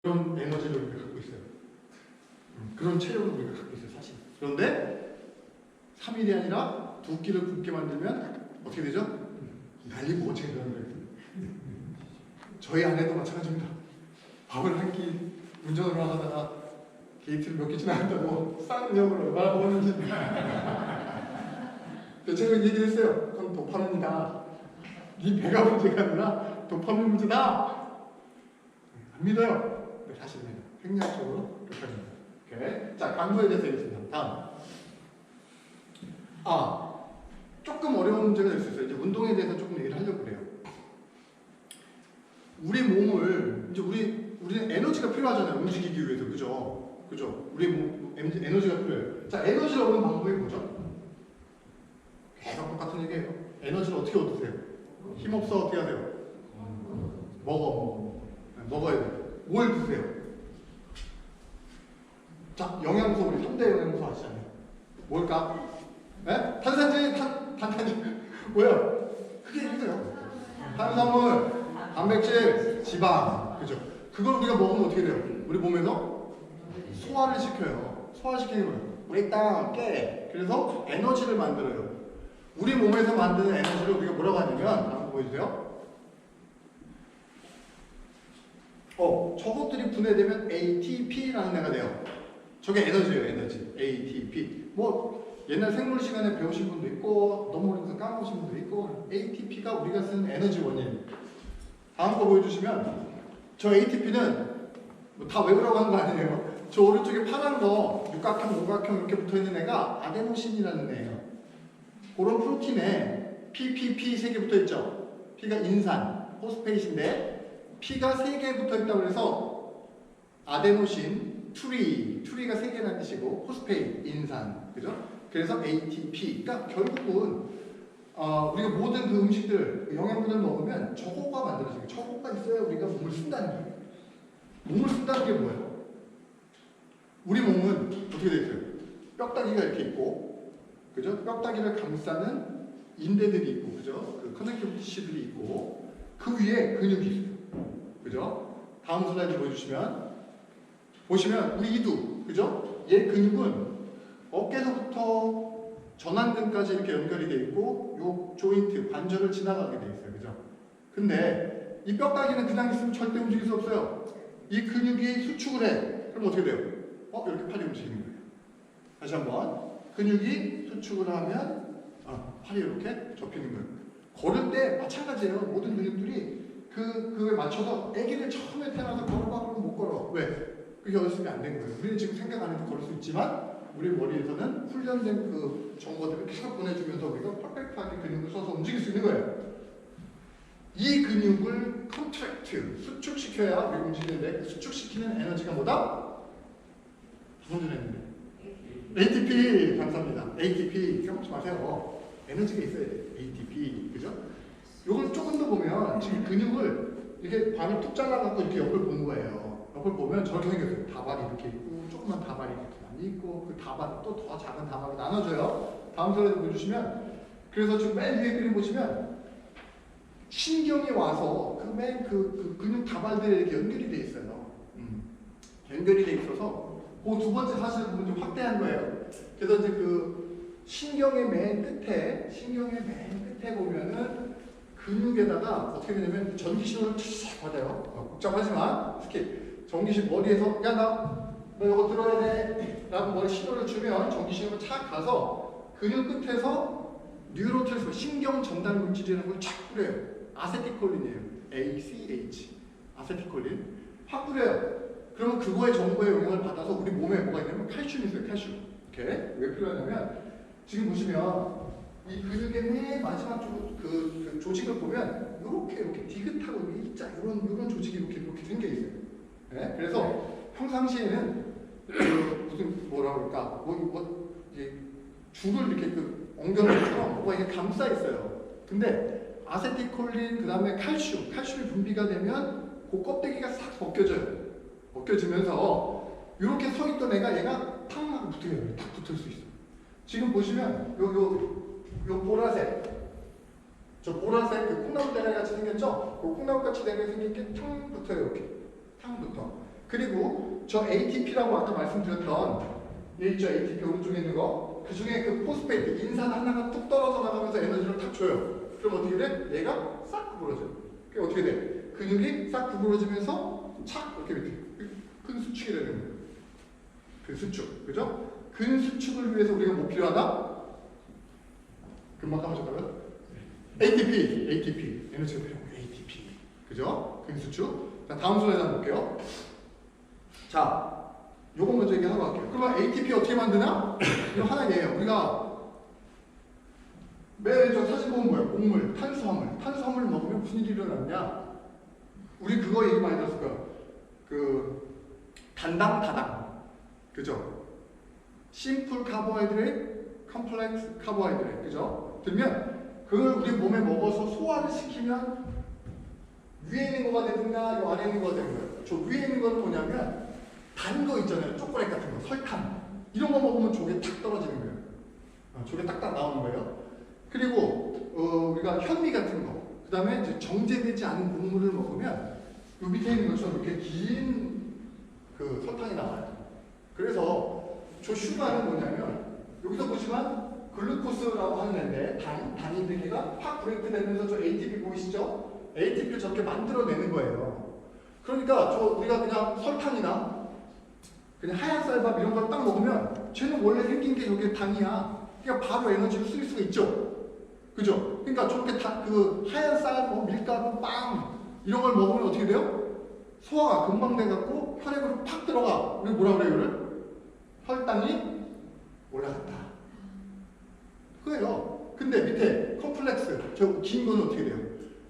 그런 에너지를 우리가 갖고 있어요. 그런 체력을 우리가 갖고 있어요, 사실. 그런데 3일이 아니라 2끼를 굶게 만들면 어떻게 되죠? 난리 모체가 되는 거예요. 저희 아내도 마찬가지입니다. 밥을 한 끼 운전을 하다가 게이트를 몇 개 지나간다고 쌍욕을 얼마나 먹었는지. 제가 얘기를 했어요. 그건 도파민이다. 네 배가 문제가 아니라 도파민 문제다. 안 믿어요. 네, 사실입니다. 생리학적으로 그렇게 합니다. 오케이. 자, 강도에 대해서 얘기했습니다. 다음. 조금 어려운 문제가 될 수 있어요. 이제 운동에 대해서 조금 얘기를 하려고 그래요. 우리 몸을, 이제 우리는 에너지가 필요하잖아요. 움직이기 위해서. 그죠? 우리 몸, 에너지가 필요해요. 자, 에너지를 얻는 방법이 뭐죠? 계속 똑같은 얘기예요. 에너지를 어떻게 얻으세요? 힘없어 어떻게 하세요? 먹어야 돼요. 뭘 드세요? 자, 영양소, 우리 3대 영양소 아시잖아요. 뭘까? 네? 탄산질, 뭐예요? 크게 얘기해요. 탄수화물, 단백질, 지방. 그죠? 그걸 우리가 먹으면 어떻게 돼요? 우리 몸에서 소화를 시켜요. 소화시키는 거예요. 브레이크다운, 깨. 그래서 에너지를 만들어요. 우리 몸에서 만드는 에너지를 우리가 뭐라고 하냐면, 한번 보여주세요. 저것들이 분해되면 ATP라는 애가 돼요. 저게 에너지예요, 에너지. ATP. 옛날 생물 시간에 배우신 분도 있고, 너무 오래돼서 까먹으신 분도 있고, ATP가 우리가 쓰는 에너지 원인. 다음 거 보여주시면, 저 ATP는 다 외우라고 하는 거 아니에요. 저 오른쪽에 파란 거, 육각형, 오각형 이렇게 붙어 있는 애가 아데노신이라는 애예요. 그런 프로틴에 PPP 3개 붙어 있죠. P가 인산, 포스페이트인데, P가 3개 붙어 있다고 해서 아데노신, 투리가 3개라는 뜻이고, 포스페이트, 인산, 그죠? 그래서 ATP. 그러니까 결국은 우리가 모든 그 음식들, 영양분을 먹으면 저거가 만들어져요. 저거가 있어야 우리가 몸을 쓴다는 거예요. 몸을 쓴다는 게 뭐예요? 우리 몸은 어떻게 되어 있어요? 뼈다귀가 이렇게 있고, 그죠? 뼈다귀를 감싸는 인대들이 있고, 그죠? 그 커넥티브 티슈들이 있고, 그 위에 근육이 있어요. 그죠? 다음 슬라이드 보시면 우리 이두, 그죠? 얘 근육은 어깨서부터 전완근까지 이렇게 연결이 되어 있고, 요 조인트, 관절을 지나가게 되어 있어요. 그죠? 근데 이 뼈다귀는 그냥 있으면 절대 움직일 수 없어요. 이 근육이 수축을 해. 그럼 어떻게 돼요? 이렇게 팔이 움직이는 거예요. 다시 한번. 근육이 수축을 하면 팔이 이렇게 접히는 거예요. 걸을 때 마찬가지예요. 모든 근육들이 그거에 맞춰서 아기를 처음에 태어나서 걸어봐 그러면 못 걸어. 왜? 그게 어렸을 때 안 된 거예요. 우리는 지금 생각 안 해도 걸을 수 있지만 우리 머리에서는 훈련된 그 정보들을 계속 보내주면서 우리가 퍼펙트하게 근육을 써서 움직일 수 있는 거예요. 이 근육을 컨트랙트, 수축시켜야 우리 움직이는데 그 수축시키는 에너지가 뭐다? 무슨 줄 했는데? ATP! 감사합니다. ATP 까먹지 마세요. 에너지가 있어야 돼. ATP. 그죠? 요걸 조금 더 보면 지금 근육을 이렇게 반을 툭 잘라갖고 이렇게 옆을 본 거예요. 옆을 보면 저렇게 생겼어요. 다발이 이렇게 있고, 조그만 다발이 이렇게 많이 있고, 그 다발 또 더 작은 다발이 나눠져요. 다음 슬라이드 보여주시면, 그래서 지금 맨 위에 그림 보시면, 신경이 와서 그 맨 그 근육 다발들에 이렇게 연결이 돼 있어요. 연결이 돼 있어서, 그 두 번째 사실을 보면 좀 확대한 거예요. 그래서 이제 그 신경의 맨 끝에 보면은 근육에다가 어떻게 되냐면 전기 신호를 쫙 받아요. 복잡하지만 특히 전기 신호 머리에서 너 이거 들어야 돼 라고 머리 신호를 주면 전기 신호가 착 가서 근육 끝에서 뉴로트랜스미터 신경 전달 물질이라는 걸 쫙 뿌려요. 아세틸콜린이에요. ACH 아세틸콜린 확 뿌려요. 그러면 그거의 정보의 영향을 받아서 우리 몸에 뭐가 있냐면 칼슘이 있어요. 칼슘. 이렇게 왜 필요하냐면 지금 보시면 이 근육의 맨 마지막 그 조직을 보면 이렇게 디귿하고 일자 이런 조직이 이렇게 생겨 있어요. 네? 그래서 평상시에는 무슨 뭐라 그럴까 줄을 이렇게 엉겨놓은처럼 뭐가 이게 감싸 있어요. 근데 아세틸콜린 그 다음에 칼슘이 분비가 되면 그 껍데기가 싹 벗겨지면서 이렇게 서 있던 얘가 탁 붙어요. 탁 붙을 수 있어. 지금 보시면 요 보라색, 저 보라색 그 콩나물 대가리 같이 생겼죠? 그 콩나물 같이 대가리 생긴 게 탕 붙어요. 이렇게 탕 붙어. 그리고 저 ATP라고 아까 말씀드렸던 얘 있죠? ATP 오른쪽에 있는 거. 그 중에 그 포스페이트 인산 하나가 뚝 떨어져 나가면서 에너지를 탁 줘요. 그럼 어떻게 돼? 얘가 싹 구부러져요. 그게 어떻게 돼? 근육이 싹 구부러지면서 착 이렇게 밑에 큰 수축이 되는 거예요. 그 수축, 그죠? 근 수축을 위해서 우리가 뭐 필요하다? 금방 까먹었다고요? ATP 에너지가 필요한 거예요. ATP, 그죠? 근 수축. 자, 다음 슬라이드 한번 볼게요. 자, 요거 먼저 얘기하고 갈게요. 그러면 ATP 어떻게 만드나? 이거 하나예요. 우리가 매일 저 사진 보면 뭐야? 곡물, 탄수화물. 탄수화물 먹으면 무슨 일이 일어났냐? 우리 그거 얘기 많이 들었을 거야. 그 단당, 다당. 그죠? 심플 카보하이드레이트, 컴플렉스 카보하이드레이트. 그죠? 들면 그걸 우리 몸에 먹어서 소화를 시키면 위에 있는 거가 되든가 요 아래 있는 거가 되는 거예요. 저 위에 있는 거는 뭐냐면 단 거 있잖아요. 초콜릿 같은 거, 설탕. 이런 거 먹으면 저게 탁 떨어지는 거예요. 저게 딱딱 나오는 거예요. 그리고 우리가 현미 같은 거, 그 다음에 이제 정제되지 않은 곡물을 먹으면 요 밑에 있는 것처럼 이렇게 긴 그 설탕이 나와요. 그래서 저 슈가는 뭐냐면 여기서 보시면 글루코스라고 하는 애인데 당인데 걔가 확 브레이크 되면서 저 ATP 보이시죠? ATP를 저렇게 만들어내는 거예요. 그러니까 저 우리가 그냥 설탕이나 그냥 하얀 쌀밥 이런 걸 딱 먹으면 쟤는 원래 생긴 게 저게 당이야. 그러니까 바로 에너지를 쓸 수가 있죠. 그죠? 그러니까 저렇게 그 하얀 쌀, 뭐 밀가루, 빵 이런 걸 먹으면 어떻게 돼요? 소화가 금방 돼갖고 혈액으로 팍 들어가. 우리 뭐라 그래요, 이거를? 혈당이 올라갔다. 그거예요. 근데 밑에 컴플렉스, 저 긴 거는 어떻게 돼요?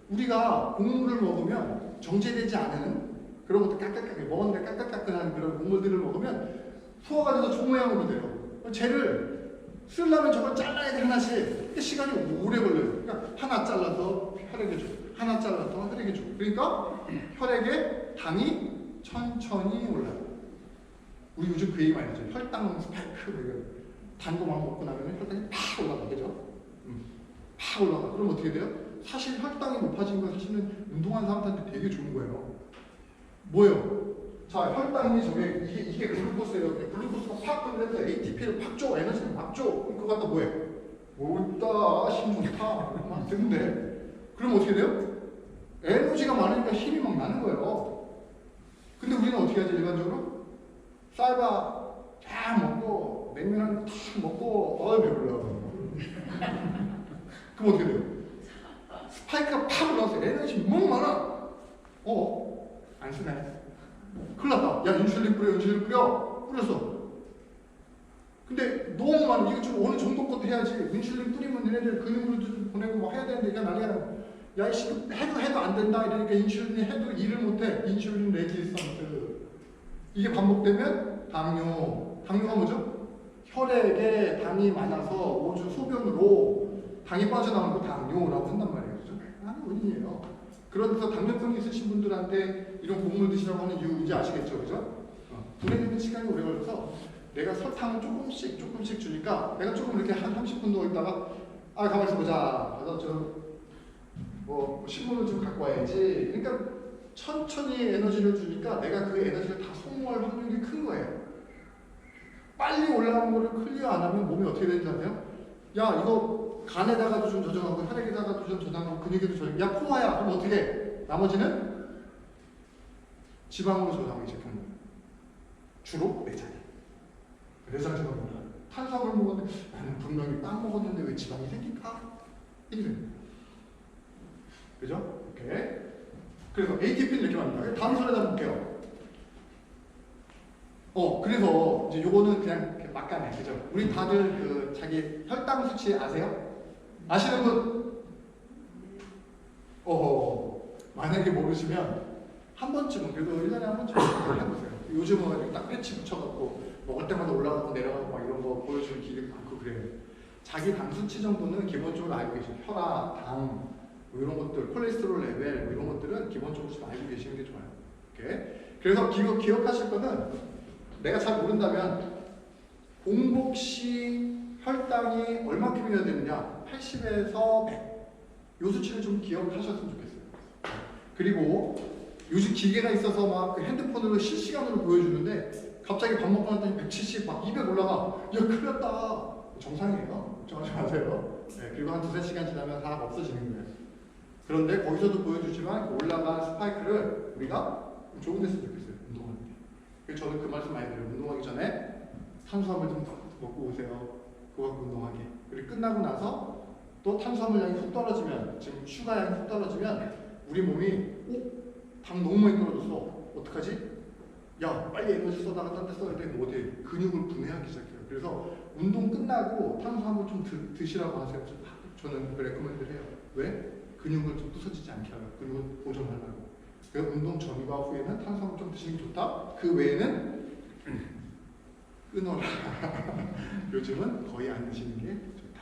우리가 곡물을 먹으면 정제되지 않은 그런 것들 까끌까끌 먹었는데 까끌까끌한 그런 곡물들을 먹으면 소화가 돼서 종 모양으로 돼요. 쟤를 쓰려면 저걸 잘라야 돼 하나씩. 시간이 오래 걸려요. 그러니까 하나 잘라서 혈액에 줘, 하나 잘라서 혈액에 줘. 그러니까 혈액에 당이 천천히 올라요. 우리 요즘 그 얘기 많이 하죠. 혈당 스파이크. 단 거만 먹고 나면 혈당이 팍 올라가, 그죠? 팍 올라가. 그럼 어떻게 돼요? 사실 혈당이 높아진 건 사실은 운동하는 사람들한테 되게 좋은 거예요. 뭐예요? 자, 혈당이 저게 이게 글루코스예요. 글루코스가 팍 끌면서 ATP를 팍 줘, 에너지를 막 줘. 그럼 그거 갖다 뭐해? 옳다, 힘 좋다, 막 드는데. 그럼 어떻게 돼요? 에너지가 많으니까 힘이 막 나는 거예요. 근데 우리는 어떻게 하지 일반적으로? 쌀밥 쫙 먹고 냉면 한 탁 먹고 배불러. 그럼 어떻게 돼요? 스파이크가 팍 올라와서 에너지 너무 많아. 안 쓰네. 큰일 났다. 야, 인슐린 뿌려. 뿌렸어. 근데 너무 많아. 이거 좀 어느 정도 것도 해야지. 인슐린 뿌리면 얘네들 근육으로 좀 보내고 뭐 해야 되는데 이게 난리가 나고. 야, 이씨, 해도 안 된다. 이러니까 인슐린이 해도 일을 못해. 인슐린 레지스턴스. 이게 반복되면 당뇨가 뭐죠? 혈액에 당이 많아서 오주 소변으로 당이 빠져나오는 거 당뇨라고 한단 말이에요. 그죠? 원인이에요. 그래서 당뇨병이 있으신 분들한테 이런 곡물 드시라고 하는 이유 이제 아시겠죠? 그죠? 분해되는 시간이 오래 걸려서 내가 설탕을 조금씩 주니까 내가 조금 이렇게 한 30분 누워 있다가 가만히 있어 보자. 그래서 뭐 신문을 좀 갖고 와야지. 그러니까 천천히 에너지를 주니까 내가 그 에너지를 다 소모할 확률이 큰 거예요. 빨리 올라온 거를 클리어 안 하면 몸이 어떻게 되는지 아세요? 야, 이거 간에다가도 좀 저장하고 혈액에다가도 좀 저장하고 근육에도 저장. 야, 포화야. 그럼 어떻게 해? 나머지는 지방으로 저장하기 시작하는 거예요. 주로 내장에. 내장에서 먹는다. 탄수화물 먹었는데 나는 분명히 빵 먹었는데 왜 지방이 생길까? 이런. 그죠? 오케이. 그래서 ATP는 이렇게 만든다. 다음 슬라이드 한번 볼게요. 그래서 이제 요거는 그냥 막간에, 그죠? 우리 다들 그 자기 혈당 수치 아세요? 아시는 분? 만약에 모르시면 한 번쯤은, 그래도 1년에 한 번쯤은 해보세요. 요즘은 딱 패치 붙여갖고 먹을 때마다 올라가고 내려가고 막 이런 거 보여주는 기능이 많고 그래요. 자기 당 수치 정도는 기본적으로 알고 계시죠. 혈압, 당, 뭐 이런 것들, 콜레스테롤 레벨, 뭐 이런 것들은 기본적으로 좀 알고 계시는 게 좋아요. 오케이? 그래서 기억하실 거는 내가 잘 모른다면 공복 시 혈당이 얼마큼이나 되느냐? 80에서 100. 요 수치를 좀 기억하셨으면 좋겠어요. 그리고 요즘 기계가 있어서 막 그 핸드폰으로 실시간으로 보여주는데 갑자기 밥 먹고 났더니 170, 막 200 올라가. 야, 큰일 났다. 정상이에요. 걱정하지 마세요. 네, 그리고 한 2~3시간 지나면 다 없어지는 거예요. 그런데 거기서도 보여주지만 그 올라간 스파이크를 우리가 좋은 데 쓰면 좋겠어요. 운동할 때. 그래서 저는 그 말씀 많이 드려요. 운동하기 전에 탄수화물 좀 먹고 오세요. 그거 갖고 운동하게. 그리고 끝나고 나서 또 탄수화물량이 훅 떨어지면, 지금 슈가량이 훅 떨어지면 우리 몸이 당 너무 많이 떨어졌어. 어떡하지? 야, 빨리 에너지 쏟아가 딴 데 써야 돼. 뭐 어때? 근육을 분해하기 시작해요. 그래서 운동 끝나고 탄수화물 좀 드시라고 하세요. 저는 그 레코멘드 해요. 왜? 근육을 좀 부서지지 않게 하려고. 근육을 보존하려고. 그래서 운동 전과 후에는 탄수화물 좀 드시는 게 좋다. 그 외에는 끊어라. 요즘은 거의 안 드시는 게 좋다.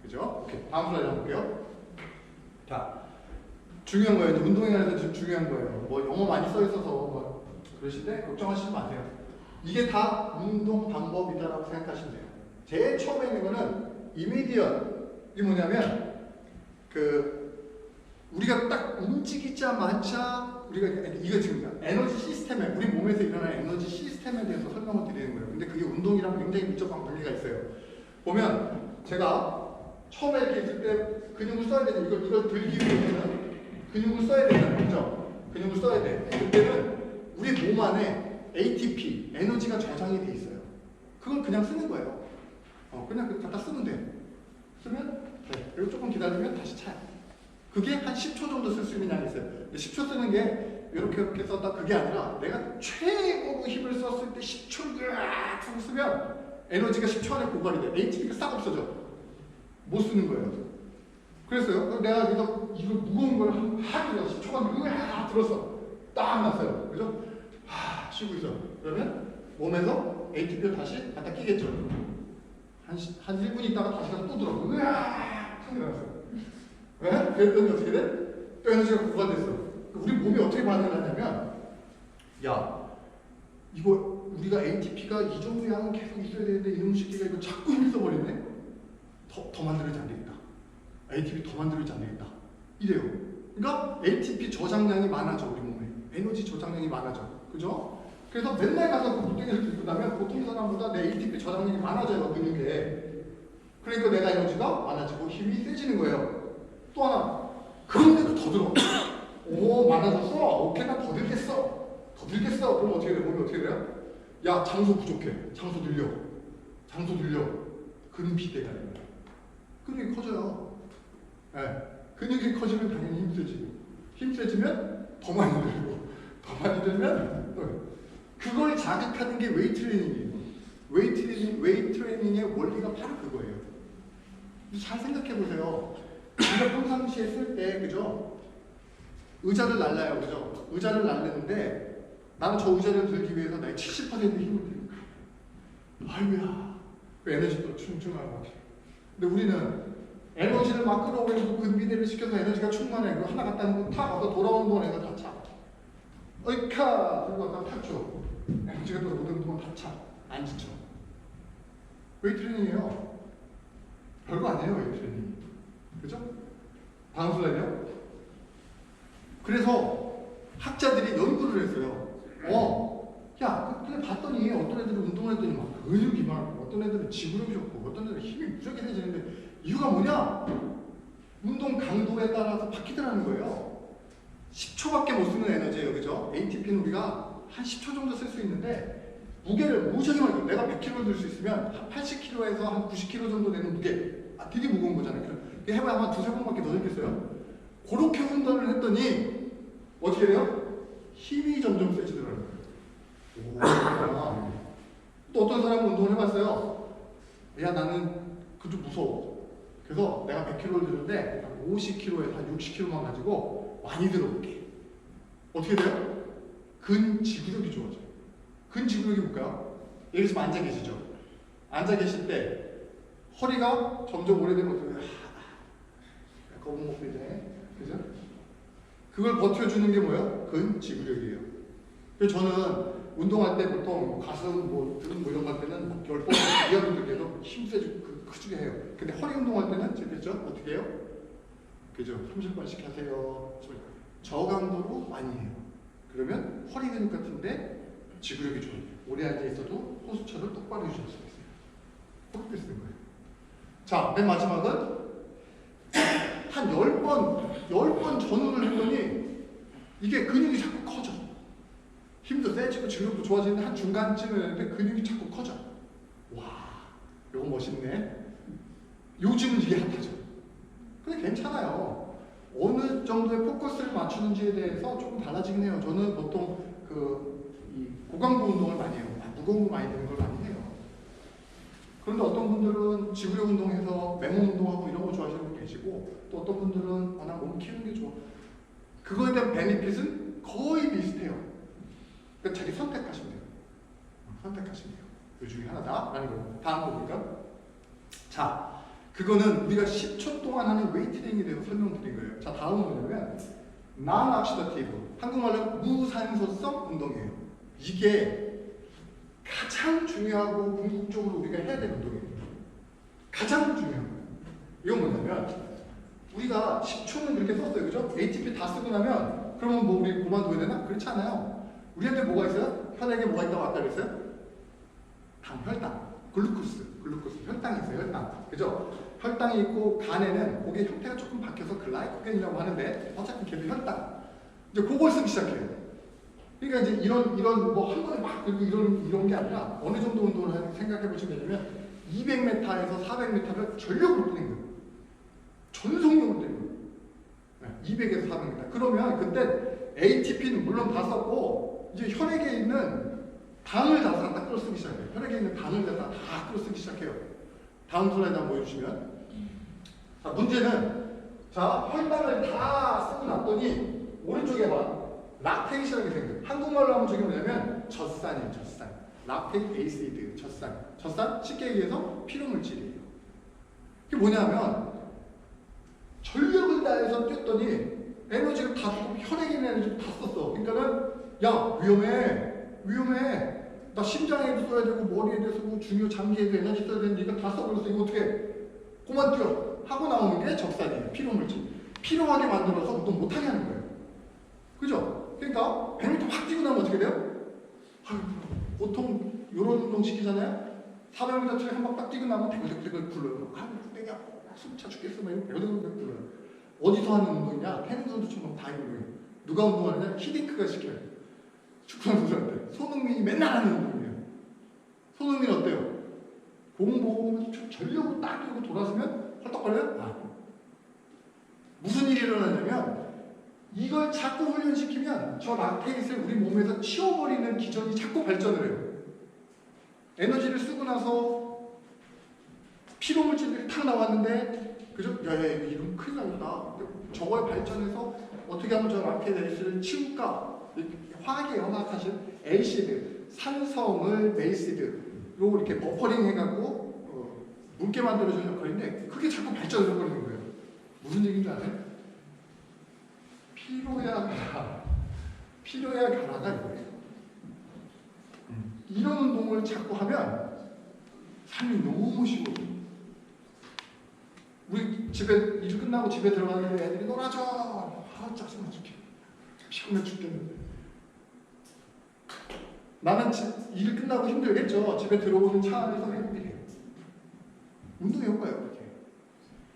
그죠? 오케이. 다음 슬라이드 한번 볼게요. 자, 중요한 거예요. 운동에 관해서 좀 중요한 거예요. 뭐 영어 많이 써 있어서 뭐 그러실 때 걱정하시지 마세요. 이게 다 운동 방법이다라고 생각하시면 돼요. 제일 처음에 있는 거는 이미디엇. 이게 뭐냐면 우리가 딱 움직이자마자 우리가 이거 지금 에너지 시스템에, 우리 몸에서 일어나는 에너지 시스템에 대해서 설명을 드리는 거예요. 근데 그게 운동이랑 굉장히 밀접한 관계가 있어요. 보면 제가 처음에 이렇게 있을 때 근육을 써야 되죠. 이걸 들기 위해서는 근육을 써야 되잖아요. 그죠? 근육을 써야 돼. 그때는 우리 몸 안에 ATP, 에너지가 저장이 돼 있어요. 그걸 그냥 쓰는 거예요. 그냥 갖다 쓰면 돼. 쓰면, 네. 그리고 조금 기다리면 다시 차요. 그게 한 10초 정도 쓸 수 있는 양이 있어요. 근데 10초 쓰는 게 이렇게 썼다 그게 아니라 내가 최고로 힘을 썼을 때 10초를 으악 하고 쓰면 에너지가 10초 안에 고갈이 돼. ATP가 싹 없어져. 못 쓰는 거예요. 그랬어요. 내가 이거 무거운 걸 하기로 10초간 으악 들었어. 딱 났어요. 그죠? 쉬고 있어. 그러면 몸에서 ATP를 다시 갖다 끼겠죠. 한 1분 있다가 다시 가서 또 들어. 으악 하게 났어요. 왜? 그랬더니 어떻게 돼? 또 에너지가 고갈됐어. 우리 몸이 어떻게 반응을 하냐면, 야, 이거 우리가 ATP가 이 정도 양은 계속 있어야 되는데 이놈 새끼가 이거 자꾸 힘을 써버리네? 더 만들어야지 안 되겠다. ATP 더 만들어야지 안 되겠다. 이래요. 그러니까 ATP 저장량이 많아져, 우리 몸에. 에너지 저장량이 많아져. 그죠? 그래서 맨날 가서 그 무게를 들고 나면 보통 사람보다 내 ATP 저장량이 많아져요, 근육에. 그러니까 내가 에너지가 많아지고 힘이 세지는 거예요. 또 하나, 그런데도 더 들어. 오, 많아졌어? 오케이, 나 더 들겠어. 더 들겠어. 그럼 어떻게 돼? 몸이 어떻게 돼요? 야, 장소 부족해. 장소 늘려. 장소 늘려. 근비대가 되는 거야. 근육이 커져요. 네. 근육이 커지면 당연히 힘세지고. 힘세지면 더 많이 들고. 더 많이 들면 그걸 자극하는 게 웨이트 트레이닝이에요. 웨이트 트레이닝의 원리가 바로 그거예요. 잘 생각해 보세요. 우리가 평상시에 쓸 때, 그죠? 의자를 날라요, 그죠? 의자를 날리는데 나는 저 의자를 들기 위해서 나의 70%의 힘을 들는 거야. 아이고야. 그 에너지도 충충하고. 근데 우리는 에너지를 막 끌어올리고 근비대를 시켜서 에너지가 충만해. 그거 하나 갖다 놓고 탁 와서 돌아오는 동안에서 다 차. 어이카! 그리고 갖다 탁 줘. 에너지가 또 오는 동안 다 차. 안 지쳐. 웨이트 트레이닝이에요. 별거 아니에요, 웨이트 트레이닝. 그죠? 다음 슬라이드요. 그래서 학자들이 연구를 했어요. 야, 근데 봤더니 어떤 애들은 운동을 했더니 막 근육이 많고, 어떤 애들은 지구력이 좋고, 어떤 애들은 힘이 무지하게 세지는데 이유가 뭐냐? 운동 강도에 따라서 바뀌더라는 거예요. 10초밖에 못 쓰는 에너지예요, 그죠? ATP는 우리가 한 10초 정도 쓸 수 있는데 무게를 무지하게 많이 내가 100kg를 들 수 있으면 한 80kg에서 한 90kg 정도 되는 무게, 되게 무거운 거잖아요. 해봐야 한 2~3번밖에 더 들겠어요. 그렇게 운동을 했더니 어떻게 돼요? 힘이 점점 세지더라고요. 또 어떤 사람은 운동을 해봤어요. 야, 나는 그거 좀 무서워. 그래서 내가 100kg를 드는데 50kg에서 한 60kg만 가지고 많이 들어볼게. 어떻게 돼요? 근지구력이 좋아져요. 근지구력이 뭘까요? 여기 지금 앉아 계시죠? 앉아 계실 때 허리가 점점 오래되면 검은 목표 이제, 그죠? 그걸 버텨주는 게 뭐예요? 근지구력이에요. 그래서 저는 운동할 때 보통 가슴, 등 이런 거 할 때는 10번 이하로 들게도 힘세지고 크게 해요. 근데 허리 운동할 때는 제가 어떻게 해요? 그죠? 30번씩 하세요. 저강도로 많이 해요. 그러면 허리 근육 같은데 지구력이 좋아요. 오래 앉아 있어도 호수처럼 똑바로 유지할 수 있어요. 그렇게 쓰는 거예요. 자, 맨 마지막은 한 10번 전운을 했더니 이게 근육이 자꾸 커져. 힘도 세지고 지력도 좋아지는데 한 중간쯤에 했는데 근육이 자꾸 커져. 와, 이거 멋있네. 요즘은 이게 핫하죠. 근데 괜찮아요. 어느 정도의 포커스를 맞추는지에 대해서 조금 달라지긴 해요. 저는 보통 이 고강도 운동을 많이 해요. 무거운 거 많이 드는 걸 많이 해요. 그런데 어떤 분들은 지구력 운동해서 맨몸 운동하고 이런 거 좋아하시는 분 계시고, 또 어떤 분들은 나 몸 키우는 게 좋아. 그거에 대한 베니핏은 거의 비슷해요. 그러니까 자기 선택하시면 돼요. 선택하시면 돼요. 그 중에 하나다라는 거. 다음 거 볼까? 자, 그거는 우리가 10초 동안 하는 웨이트 트레이닝에 대해서 설명드린 거예요. 자, 다음은 뭐냐면 non-oxidative, 한국말로 무산소성 운동이에요. 이게 가장 중요하고 궁극적으로 우리가 해야 되는 운동이에요. 가장 중요한 거예요. 이건 뭐냐면 우리가 10초는 그렇게 썼어요. 그죠? ATP 다 쓰고 나면 그러면 뭐 우리 그만둬야 되나? 그렇지 않아요. 우리한테 뭐가 있어요? 혈액에 뭐가 있다고 아까 그랬어요? 혈당, 글루코스, 혈당이 있어요. 혈당. 그죠? 혈당이 있고 간에는 그게 형태가 조금 바뀌어서 글라이코겐이라고 하는데 어차피 걔도 혈당. 이제 그걸 쓰기 시작해요. 그러니까 이제 이런 뭐 한 번에 막 이런 게 아니라 어느 정도 운동을 생각해 보시면 되냐면 200m에서 400m를 전력으로 뛰는 거예요. 전속력으로 뛰는 거예요. 200에서 400m. 그러면 그때 ATP는 물론 다 썼고 이제 혈액에 있는 당을 다 갖다 끌어쓰기 시작해요. 혈액에 있는 당을 갖다 다 끌어쓰기 시작해요. 다음 슬라이드 한번 보여주시면, 자, 문제는 자 혈당을 다 쓰고 났더니 오른쪽에 봐. 락테이션이 생겨요. 한국말로 하면 저게 뭐냐면 젖산이에요. 젖산. 락테이크 에이시드, 젖산 쉽게 얘기해서 피로물질이에요. 그게 뭐냐면 전력을 다해서 뛰었더니 에너지를 다 쓰고 혈액에 있는 에너지를 다 썼어. 그러니까는 야 위험해. 나 심장에도 써야 되고 머리에도 쓰고 중요 장기에도 에너지 써야 되는데 이거 다 써버렸어. 이거 어떻게 해? 그만 뛰어 하고 나오는 게 적산이에요. 피로물질. 피로하게 만들어서 운동 못하게 하는 거예요. 그죠? 그러니까 100m 확 뛰고 나면 어떻게 돼요? 보통 이런 운동 시키잖아요. 400m 트랙 한 번 딱 뛰고 나면 대글대글 굴러요. 내가 숨차 죽겠어. 막 이러고 대글대글 굴러요. 어디서 하는 운동이냐? 태릉 선수처럼 다 이거예요. 누가 운동하느냐? 히딩크가 시켜요. 축구 선수한테. 손흥민이 맨날 하는 운동이에요. 손흥민 어때요? 공 보고 전력으로 딱 들고 돌아서면 헐떡거려요? 무슨 일이 일어나냐면 이걸 자꾸 훈련시키면 저 락테이스를 우리 몸에서 치워버리는 기전이 자꾸 발전을 해요. 에너지를 쓰고 나서 피로물질들이 탁 나왔는데 그죠? 야 이러면 큰일 나겠다. 저걸 발전해서 어떻게 하면 저 락테이스를 치울까? 화학이에요. 화학하신 에이시드, 산성을 베이시드로 이렇게 버퍼링 해갖고 묽게 만들어주는 역할인데 그게 자꾸 발전을 해버리는 거예요. 무슨 얘기인지 아세요? 필요야 가라가 이거예요. 이런 운동을 자꾸 하면 삶이 너무 쉬워. 우리 집에 일 끝나고 집에 들어가는데 애들이 놀아줘. 짜증나 죽겠네. 피곤해 죽겠는데. 나는 일 끝나고 힘들겠죠. 집에 들어오는 차 안에서 행복해요. 운동 해볼까요? 이렇게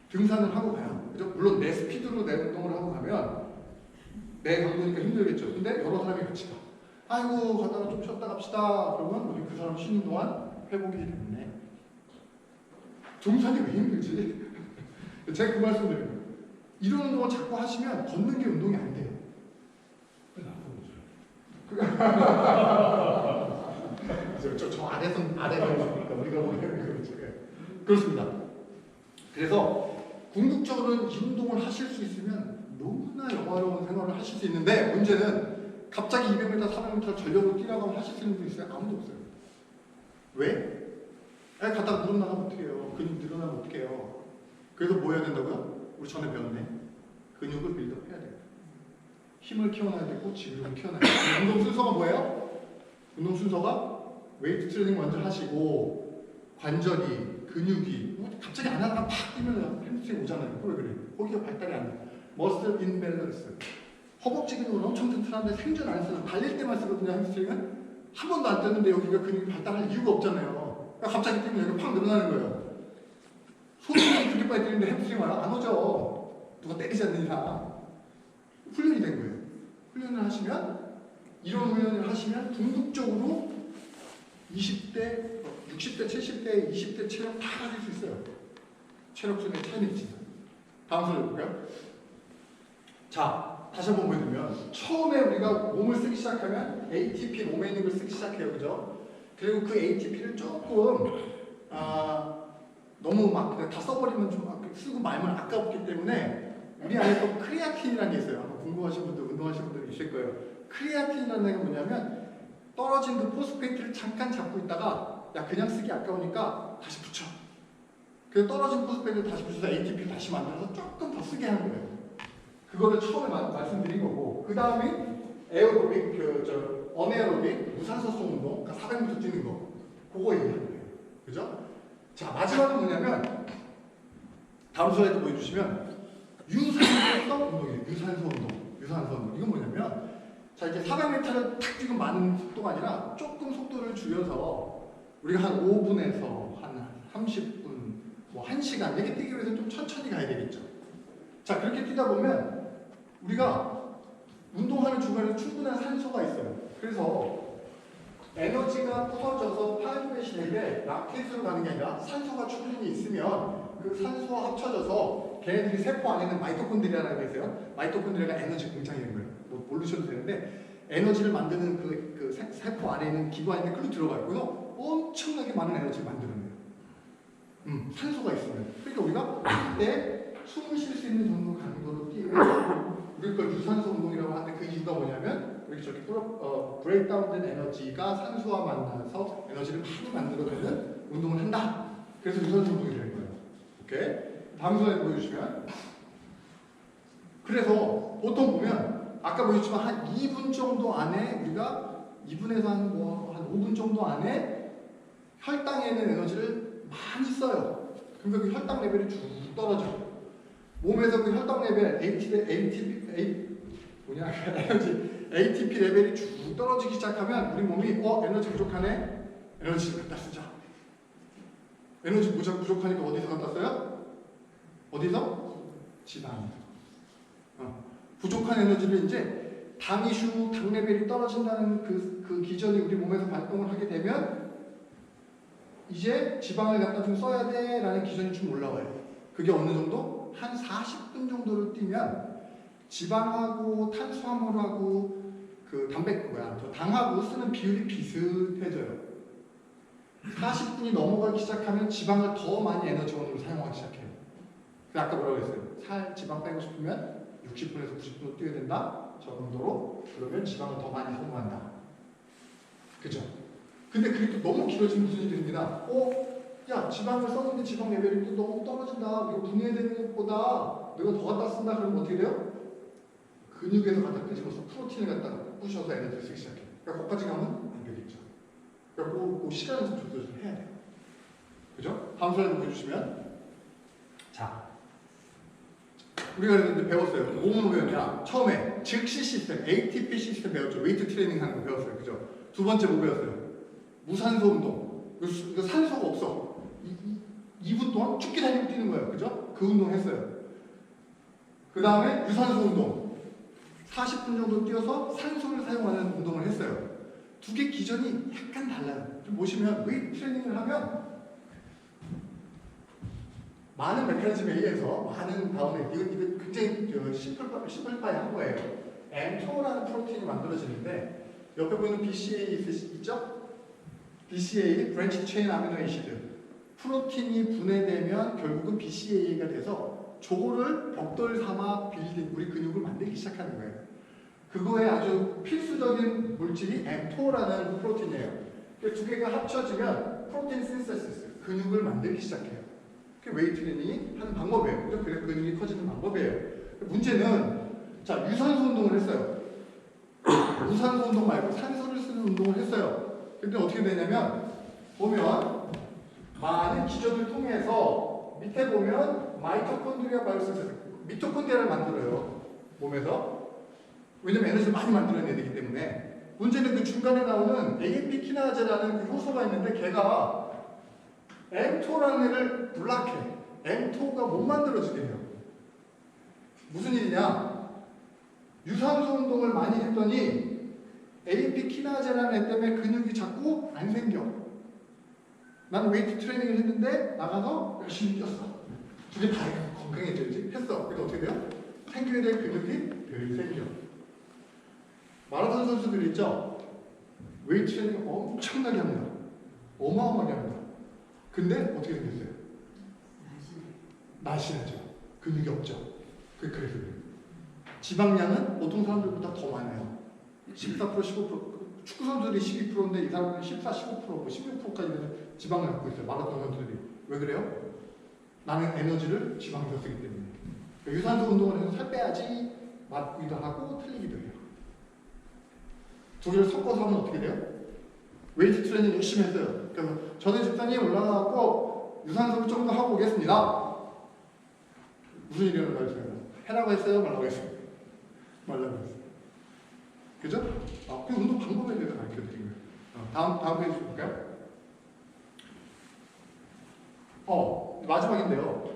등산을 하고 가요. 그죠? 물론 내 스피드로 내 운동을 하고 가면 내 강도니까 힘들겠죠. 근데 여러 사람이 같이 가. 아이고 가다가 좀 쉬었다 갑시다. 그러면 우리 그 사람 쉬는 동안 회복이 됐네. 등산이 왜 힘들지? 제가 그 말씀 드려요. 이런 운동을 자꾸 하시면 걷는 게 운동이 안 돼요. 저 아래서 우리가 보면 그렇습니다. 그래서 궁극적으로는 이 운동을 하실 수 있으면 너무나 영화로운 생활을 하실 수 있는데 문제는 갑자기 200m, 400m 전력으로 뛰라고 하면 하실 수 있는 분 있어요? 아무도 없어요. 왜? 갔다가 무릎 나가면 어떡해요? 근육 늘어나면 어떡해요? 그래서 뭐 해야 된다고요? 우리 전에 배웠네. 근육을 빌드업 해야 돼요. 힘을 키워놔야 되고 지구력을 키워놔야 돼요. 운동 순서가 뭐예요? 운동 순서가 웨이트 트레이닝 먼저 하시고 관절이, 근육이 갑자기 안 하다가 팍 뛰면 햄스트링 오잖아요. 왜 그래? 거기가 발달이 안 돼. 머슬 인밸런스. 허벅지 근육은 엄청 튼튼한데 생전 안 쓰는, 달릴 때만 쓰거든요. 햄스트링은 한 번도 안 뜨는데 여기가 근육이 발달할 이유가 없잖아요. 그러니까 갑자기 뛰면 여기가 팍 늘어나는 거예요. 손이 그렇게 빨리 뛰는데 햄스트링 안 오죠. 누가 때리지 않는 이상. 훈련이 된 거예요. 훈련을 하시면, 이런 훈련을 하시면 궁극적으로 20대, 60대, 70대, 20대 체력 다 가질 수 있어요. 체력 순위의 차이는 있지만. 다음 슬라이드 볼까요? 자, 다시 한번 보여드리면, 처음에 우리가 몸을 쓰기 시작하면 ATP 로메닉을 쓰기 시작해요. 그죠? 그리고 그 ATP를 조금 너무 막 그냥 다 써버리면 좀 쓰고 말면 아깝기 때문에 우리 안에 또 크레아틴이라는 게 있어요. 궁금하신 분들, 운동하시는 분들 있을 거예요. 크레아틴이라는 게 뭐냐면 떨어진 그 포스페이트를 잠깐 잡고 있다가 야 그냥 쓰기 아까우니까 다시 붙여. 그래서 떨어진 포스페이트를 다시 붙여서 ATP를 다시 만들어서 조금 더 쓰게 하는 거예요. 그거를 처음에 말씀드린 거고, 그 다음에 에어로빅, 어네어로빅, 무산소성 운동, 그러니까 400m 뛰는 거, 그거 얘기하는 거예요. 그죠? 자, 마지막은 뭐냐면, 다음 슬라이드 보여주시면, 유산소 운동이에요. 유산소 운동. 이건 뭐냐면, 자, 이제 400m를 탁 뛰고 많은 속도가 아니라 조금 속도를 줄여서, 우리가 한 5분에서 한 30분, 뭐 1시간, 이렇게 뛰기 위해서 좀 천천히 가야 되겠죠. 자, 그렇게 뛰다 보면, 우리가 운동하는 중간에 충분한 산소가 있어요. 그래서 에너지가 부서져서 파이브메신에게 라켓으로 가는 게 아니라 산소가 충분히 있으면 그 산소와 합쳐져서 걔네들이 세포 안에는 마이토콘드리아라는 게 있어요. 마이토콘드리아가 에너지 공장인 거예요. 뭐 모르셔도 되는데 에너지를 만드는 그 세포 안에 있는 기구 안에 글로 들어가요. 그래서 엄청나게 많은 에너지를 만들어내요. 산소가 있으면. 그러니까 우리가 그때 숨을 쉴 수 있는 정도 강도로 뛰면 우리 걸 유산소 운동이라고 하는데 그 이유가 뭐냐면 이렇게 저렇게 브레이크다운된 에너지가 산소와 만나서 에너지를 많이 만들어내는 운동을 한다. 그래서 유산소 운동이 되는 거예요. 오케이? 다음 슬라이드 보여주시면, 그래서 보통 보면 아까 보셨지만 한 2분 정도 안에 우리가 2분에서 한 5분 정도 안에 혈당에 있는 에너지를 많이 써요. 그러니까 그 혈당 레벨이 쭉 떨어져요. 몸에서 그 혈당 레벨, ATP 레벨이 쭉 떨어지기 시작하면 우리 몸이 에너지 부족하네? 에너지를 갖다 쓰자. 에너지 부족하니까 어디서 갖다 써요? 어디서? 지방. 부족한 에너지를 이제 당 레벨이 떨어진다는 그 기전이 우리 몸에서 발동을 하게 되면 이제 지방을 갖다 좀 써야 돼 라는 기전이 좀 올라와요. 그게 어느 정도? 한 40분 정도를 뛰면 지방하고 탄수화물하고 당하고 쓰는 비율이 비슷해져요. 40분이 넘어가기 시작하면 지방을 더 많이 에너지원으로 사용하기 시작해요. 그래서 아까 뭐라고 했어요? 지방 빼고 싶으면 60분에서 90분 뛰어야 된다? 저 정도로. 그러면 지방을 더 많이 소모한다. 그죠? 근데 그게 또 너무 길어지면 무슨 일이 됩니다. 야, 지방을 썼는데 지방 레벨이 또 너무 떨어진다. 이거 분해되는 것보다 내가 더 갖다 쓴다. 그러면 어떻게 돼요? 근육에서 갖다 끄집어서 프로틴을 갖다가 부셔서 에너지를 쓰기 시작해요. 그러니까 거기까지 가면 안 되겠죠. 그러니까 그 시간을 좀 조절 좀 해야 돼요. 그죠? 다음 슬라이드 보여주시면, 자, 우리가 그랬는데 배웠어요. 몸으로 배웠냐? 처음에 즉시 시스템, ATP 시스템 배웠죠. 웨이트 트레이닝 하는 거 배웠어요. 그죠? 두 번째 뭐 배웠어요? 무산소 운동. 이거 산소가 없어. 2분 동안 죽게 다니고 뛰는 거예요. 그죠? 그 운동 했어요. 그 다음에 유산소 운동. 40분 정도 뛰어서 산소를 사용하는 운동을 했어요. 두 개 기전이 약간 달라요. 좀 보시면 웨이트 트레이닝을 하면 많은 메커니즘에 의해서 많은 다음에 이거 굉장히 심플파이 한 거예요. mTOR라는 프로틴이 만들어지는데 옆에 보이는 BCA 있죠? BCA, 브랜치 체인 아미노 애시드. 프로틴이 분해되면 결국은 BCAA가 돼서 저거를 벽돌 삼아 빌딩, 우리 근육을 만들기 시작하는 거예요. 그거에 아주 필수적인 물질이 mTOR라는 프로틴이에요. 두 개가 합쳐지면 프로틴 신세시스, 근육을 만들기 시작해요. 그게 웨이트 트레이닝이 하는 방법이에요. 그래서 근육이 커지는 방법이에요. 문제는, 자, 유산소 운동을 했어요. 무산소 운동 말고 산소를 쓰는 운동을 했어요. 근데 어떻게 되냐면, 보면 많은 기전을 통해서 밑에 보면 마이토콘드리아 바이러스, 미토콘드리아를 만들어요. 몸에서. 왜냐면 에너지를 많이 만들어내야 되기 때문에. 문제는 그 중간에 나오는 AMP 키나제라는 그 효소가 있는데 걔가 mTO라는 애를 블락해. mTO가 못 만들어지게 해요. 무슨 일이냐? 유산소 운동을 많이 했더니 AMP 키나제라는 애 때문에 근육이 자꾸 안 생겨. 나는 웨이트 트레이닝을 했는데 나가서 열심히 뛰었어. 두 개 다 건강해져야지. 했어. 그러니까 어떻게 돼요? 생겨야 될 근육이 덜 생겨. 마라톤 선수들 있죠? 웨이트 트레이닝 엄청나게 합니다. 어마어마하게 합니다. 근데 어떻게 생겼어요? 날씬하죠. 근육이 없죠. 그래서 그래요. 지방량은 보통 사람들보다 더 많아요. 14%, 15%. 축구 선수들이 12%인데 이 사람들은 14, 15%, 16%까지 되는 지방을 갖고 있어요. 마라톤 선수들이. 왜 그래요? 나는 에너지를 지방에서 쓰기 때문에. 그러니까 유산소 운동을 해서 살 빼야지 맞기도 하고 틀리기도 해요. 두 개를 섞어서 하면 어떻게 돼요? 웨이트 트레이닝 열심히 했어요. 그래서 저는 집사님 올라가고 유산소를 좀 더 하고 오겠습니다. 무슨 일이 일어날까요? 해라고 했어요? 말라고 했어요? 말라고 했어요. 그죠? 그 운동 방법에 대해서 가르쳐 드린 거예요. 다음 페이지 볼까요? 마지막인데요.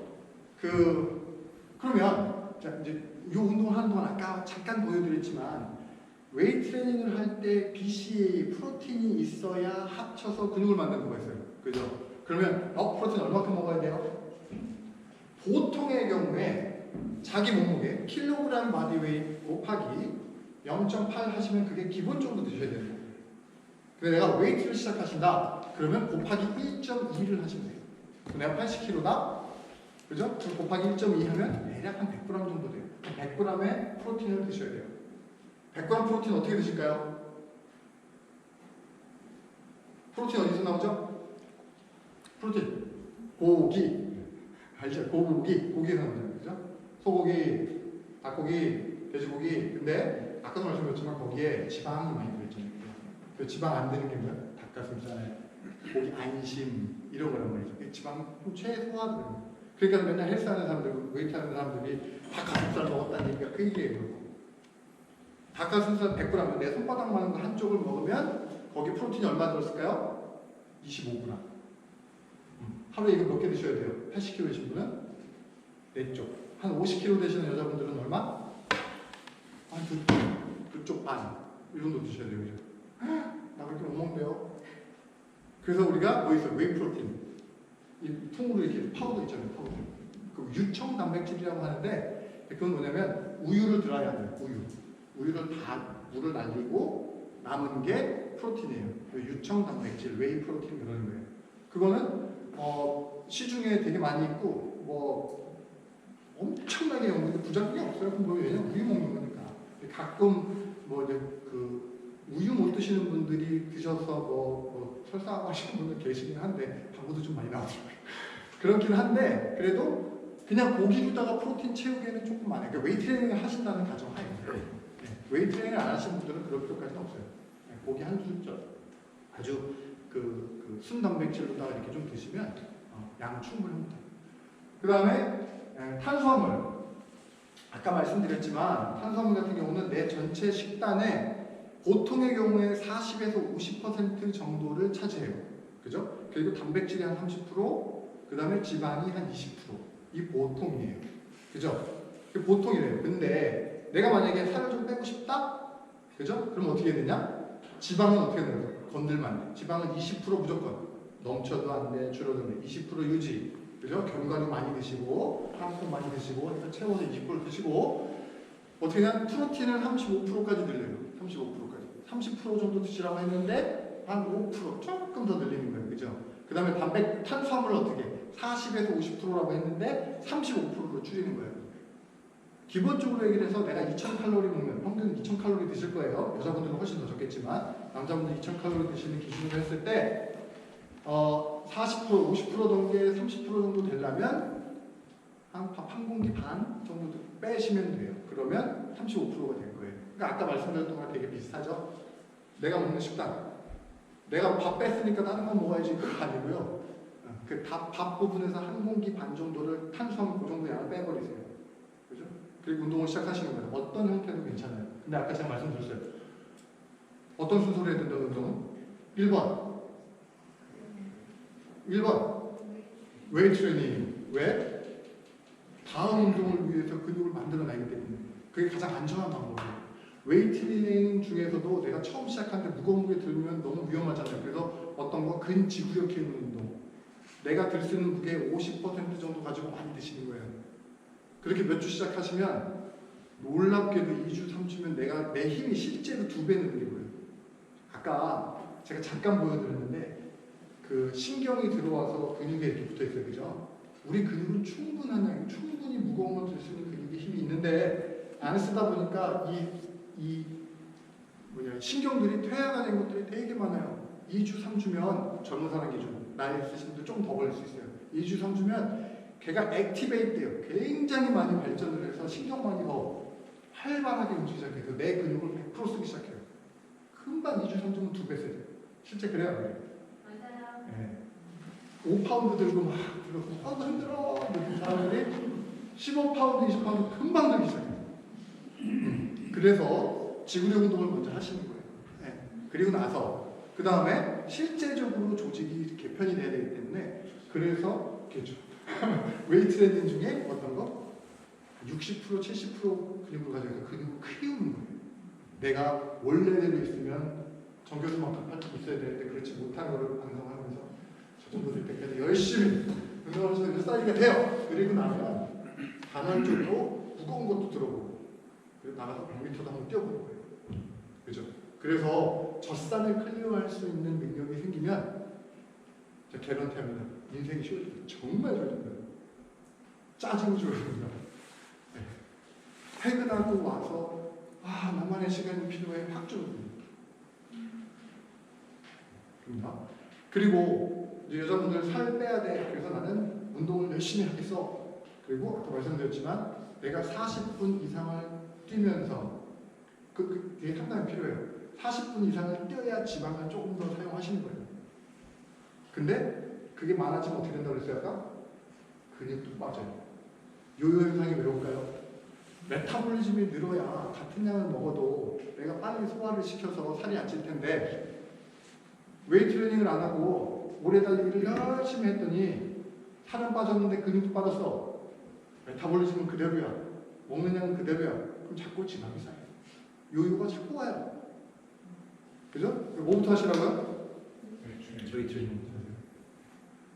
그러면, 자, 이제 이 운동을 하는 동안 아까 잠깐 보여드렸지만, 웨이트 트레이닝을 할 때 BCAA, 프로틴이 있어야 합쳐서 근육을 만드는 거가 있어요. 그죠? 그러면, 프로틴 얼마큼 먹어야 돼요? 보통의 경우에 자기 몸무게, 킬로그램 바디웨이트 곱하기 0.8 하시면 그게 기본적으로 드셔야 되는 거예요. 근데 내가 웨이트를 시작하신다. 그러면 곱하기 1.2를 하시면 돼요. 내가 80kg다. 그죠? 그럼 곱하기 1.2 하면 대략 한 100g 정도 돼요. 100g의 프로틴을 드셔야 돼요. 100g 프로틴 어떻게 드실까요? 프로틴 어디서 나오죠? 프로틴. 고기. 알죠? 고기에서 나오잖아요. 그죠? 소고기, 닭고기, 돼지고기. 근데 아까도 말씀드렸지만 거기에 지방이 많이 들어있잖아요. 그 지방 안 드는 게 뭐야? 닭가슴살, 고기 안심 이런 거란 말이죠. 지방 좀 최소화되는. 그러니까 맨날 헬스하는 사람들, 웨이트하는 사람들이 닭가슴살 먹었다는 얘기가 그 얘기예요. 닭가슴살 100g, 내 손바닥만한 거 한쪽을 먹으면 거기 프로틴이 얼마 들었을까요? 25g. 하루에 이거 몇 개 드셔야 돼요? 80kg 되신 분은 4쪽. 한 50kg 되시는 여자분들은 얼마? 그쪽 반. 이 정도 드셔야 돼요. 그죠? 나 그렇게 못 먹네요. 그래서 우리가 뭐 있어요? 웨이 프로틴. 이 통으로 이렇게 파우더 있잖아요. 파우더. 그 유청 단백질이라고 하는데 그건 뭐냐면 우유를 들어야 돼요. 우유를 다 물을 날리고 남은 게 프로틴이에요. 유청 단백질, 웨이 프로틴 그러는 거예요. 그거는 시중에 되게 많이 있고 뭐 엄청나게 연구인데 부작용이 없어요. 그럼 왜냐면 우유 먹는 거니까. 가끔 뭐 이제 그 우유 못 드시는 분들이 드셔서 뭐 설사하고 하시는 분들 계시긴 한데 광고도 좀 많이 나오더라고요. 그렇긴 한데 그래도 그냥 고기로다가 프로틴 채우기에는 조금 많아요. 그러니까 웨이트 트레이닝을 하신다는 가정하에 웨이트 트레이닝을 안 하시는 분들은 그럴 필요까지는 없어요. 고기 한 숟갈 아주 그 순단백질로다가 이렇게 좀 드시면 양 충분합니다. 그 다음에 탄수화물. 아까 말씀드렸지만 탄수화물 같은 경우는 내 전체 식단의 보통의 경우에 40에서 50% 정도를 차지해요. 그죠? 그리고 단백질이 한 30%, 그 다음에 지방이 한 20%. 이 보통이에요. 그죠? 보통이래요. 근데 내가 만약에 살을 좀 빼고 싶다? 그죠? 그럼 어떻게 해야 되냐? 지방은 어떻게 되는 거예요? 건들면 안 돼. 지방은 20% 무조건. 넘쳐도 안 돼, 줄어도 돼. 20% 유지. 그죠? 견과류 많이 드시고, 한국 많이 드시고, 해서 채워서 20% 드시고, 어떻게 하냐? 프로틴을 35%까지 늘려요. 35%까지. 30% 정도 드시라고 했는데, 한 5% 조금 더 늘리는 거예요. 그죠? 그 다음에 탄수화물을 어떻게? 40에서 50%라고 했는데, 35%로 줄이는 거예요. 기본적으로 얘기를 해서 내가 2000칼로리 먹으면 평균 2000칼로리 드실 거예요. 여자분들은 훨씬 더 적겠지만 남자분들 2000칼로리 드시는 기준으로 했을 때 40%, 50% 정도에 30% 정도 되려면 밥 한 공기 반 정도 빼시면 돼요. 그러면 35%가 될 거예요. 그러니까 아까 말씀드렸던 거랑 되게 비슷하죠. 내가 먹는 식단. 내가 밥 뺐으니까 다른 건 먹어야지 그거 아니고요. 그 밥 부분에서 한 공기 반 정도를 탄수화물 그 정도 양을 빼버리세요. 그죠? 그리고 운동을 시작하시는 거예요. 어떤 형태도 괜찮아요. 근데 아까 제가 말씀드렸어요. 어떤 순서로 해야 된다는 운동은? 1번 웨이트 트레이닝. 왜? 다음 운동을 위해서 근육을 만들어내기 때문에 그게 가장 안전한 방법이에요. 웨이트 트레이닝 중에서도 내가 처음 시작하는데 무거운 무게 들면 너무 위험하잖아요. 그래서 어떤 거 근지구력 키우는 운동, 내가 들 수 있는 무게의 50% 정도 가지고 많이 드시는 거예요. 그렇게 몇 주 시작하시면 놀랍게도 2주, 3주면 내 힘이 실제로 2배 느는 거예요. 아까 제가 잠깐 보여드렸는데 그 신경이 들어와서 근육에 이렇게 붙어 있어요. 그죠? 우리 근육은 충분히 무거운 걸 들 수 있는 근육의 힘이 있는데 안 쓰다 보니까 신경들이 퇴화가 된 것들이 되게 많아요. 2주, 3주면 젊은 사람 기준, 나이 있으신 분들 좀 더 걸릴 수 있어요. 2주, 3주면 걔가 액티베이트 돼요. 굉장히 많이 발전을 해서 신경만이 더 활발하게 움직이기 시작해서 내 근육을 100% 쓰기 시작해요. 금방 2주, 3주면 2배 써요. 실제 그래요, 안 그래요? 맞아요. 네. 5파운드 들고 막 힘들어 이런 사람들이 15파운드, 20파운드 금방 들기 시작해요. 그래서 지구력 운동을 먼저 하시는 거예요. 네. 그리고 나서 그 다음에 실제적으로 조직이 개편이 돼야 되기 때문에 그래서 웨이트 트레이닝 중에 어떤 거? 60%, 70% 근육을 가져서 근육을 키우는 거예요. 내가 원래대로 있으면 정교수만큼 팔뚝 있어야 되는데 그렇지 못한 거를 반성하면서 저 정도 될 때까지 열심히 운동을 해서 쌓이게 돼요. 그리고 나면 간헐적으로 무거운 것도 들어보고 그리고 나가서 100m도 한번 뛰어보는 거예요. 그죠? 그래서 젖산을 클리어할 수 있는 능력이 생기면 저 개런티합니다. 인생이 쉬워집니다. 정말 쉬워집니다. 짜증이 줄어듭니다. 네. 퇴근하고 와서 나만의 시간이 필요해 확 줄어듭니다. 그리고 이제 여자분들 살 빼야 돼. 그래서 나는 운동을 열심히 하겠어. 그리고 아까 말씀드렸지만 내가 40분 이상을 뛰면서 그게 상당히 필요해요. 40분 이상을 뛰어야 지방을 조금 더 사용하시는 거예요. 근데 그게 많아지면 어떻게 된다고 그랬어요 아까? 근육도 빠져요. 요요 현상이 왜 올까요? 메타볼리즘이 늘어야 같은 양을 먹어도 내가 빨리 소화를 시켜서 살이 안 찔 텐데 웨이트 트레이닝을 안 하고 오래 달리기를 열심히 했더니 살은 빠졌는데 근육도 빠졌어. 메타볼리즘은 그대로야. 먹는 양은 그대로야. 그럼 자꾸 지방이 쌓여요. 요요가 자꾸 와요. 그죠? 뭐부터 하시라고요? 웨이트 트레이닝.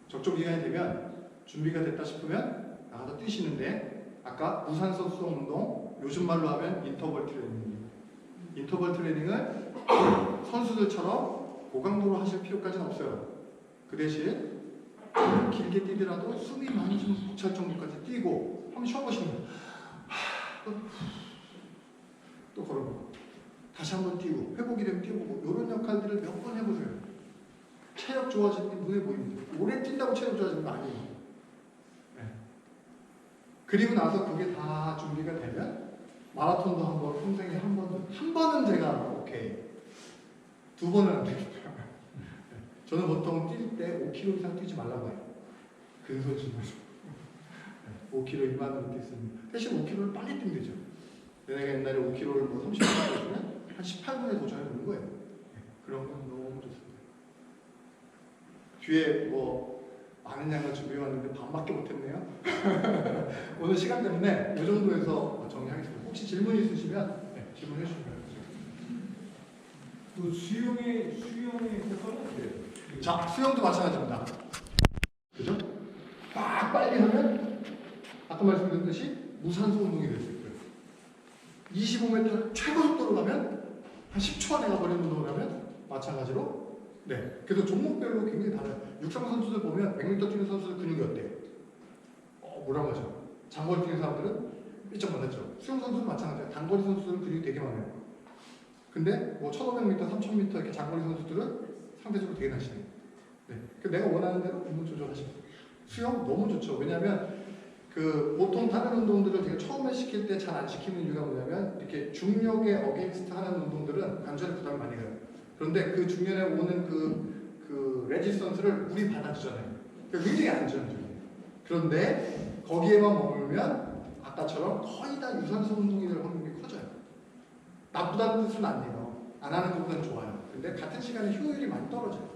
적정 기간이 되면 준비가 됐다 싶으면 나가서 뛰시는데 아까 무산소 수동 운동, 요즘 말로 하면 인터벌 트레이닝입니다. 인터벌 트레이닝을 선수들처럼 고강도로 하실 필요까지는 없어요. 그 대신 길게 뛰더라도 숨이 많이 좀 벅찰 정도까지 뛰고 한번 쉬어보시는 거예요. 또 걸어보고 다시 한번 뛰고 회복이 되면 뛰어보고 이런 역할들을 몇 번 해보세요. 체력 좋아지는 게 눈에 보입니다. 오래 뛴다고 체력 좋아지는 거 아니에요. 네. 그리고 나서 그게 다 준비가 되면 마라톤도 한번 평생에 한 번은 제가 오케이. 2번은 안 됩니다. 저는 보통 뛸 때 5km 이상 뛰지 말라고 해요. 근손실에서 5km 미만으로 뛰습니다. 대신 5km를 빨리 뛰면 되죠. 내가 옛날에 5km를 30분 뛰었으면 한 18분에 도전해 보는 거예요. 그런 건 너무 좋습니다. 뒤에 많은 양을 준비해 왔는데 반밖에 못했네요. 오늘 시간 때문에 이 정도에서 정리하겠습니다. 혹시 질문 있으시면 질문해 주시면 됩니다. 그 수영의 효과는 어때요? 자, 수영도 마찬가지입니다. 그죠? 막 빨리 하면 아까 말씀드렸듯이 무산소 운동이 될 수 있고요. 25m 최고 속도로 가면 한 10초 안에 가버리는 운동을 하면 마찬가지로 그래서 종목별로 굉장히 달라요. 육상 선수들 보면 100m 뛰는 선수들 근육이 어때요? 뭐라고 하죠? 장거리 뛰는 사람들은 일정 많았죠. 수영 선수도 마찬가지예요. 단거리 선수들은 근육이 되게 많아요. 근데 1500m, 3000m 이렇게 장거리 선수들은 상대적으로 되게 날씬해요. 내가 원하는 대로 운동 조절하시면 돼요. 수영 너무 좋죠. 왜냐하면 보통 다른 운동들을 제가 처음에 시킬 때 잘 안 시키는 이유가 뭐냐면 이렇게 중력에 어게인스트 하는 운동들은 관절에 부담이 많이 가요. 그런데 그 중간에 오는 그 레지스턴스를 물이 받아주잖아요. 그러니까 굉장히 안전해요. 그런데 거기에만 머물면 아까 낮다처럼 거의 다 유산소 운동이 될 확률이 커져요. 나쁘다는 뜻은 아니에요. 안 하는 것보다는 좋아요. 근데 같은 시간에 효율이 많이 떨어져요.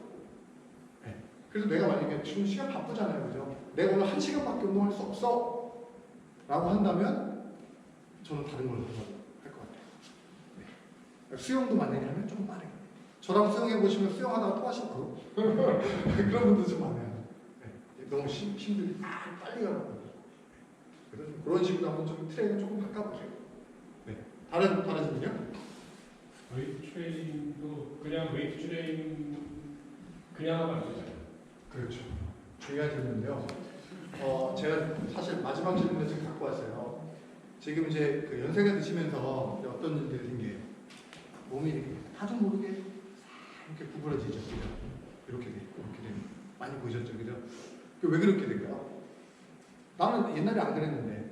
네. 그래서 내가 만약에 지금 시간 바쁘잖아요. 그죠? 내가 오늘 1시간밖에 운동할 수 없어 라고 한다면 저는 다른 걸로 할 것 같아요. 네. 수영도 만약에 하면 좀 빠르게. 저랑 수영해보시면 수영하다가 또 하시고 그런 분들 좀 많아요. 네. 너무 힘들게 빨리 가라고. 그래서 그런 식으로 한번 좀 트레이닝 조금 바꿔보세요. 네. 다른 질문요? 웨이트 트레이닝도 그냥 웨이트 트레이닝 그냥 하면 안 되잖아요. 그렇죠. 중요한 질문인데요. 제가 사실 마지막 질문을 지금 갖고 왔어요. 지금 이제 그 연세가 드시면서 이제 어떤 일들이 생겨요. 몸이 이렇게 하도 모르게 이렇게 구부러지죠. 그죠? 이렇게 돼. 많이 보셨죠? 그죠? 왜 그렇게 될까요? 나는 옛날에 안 그랬는데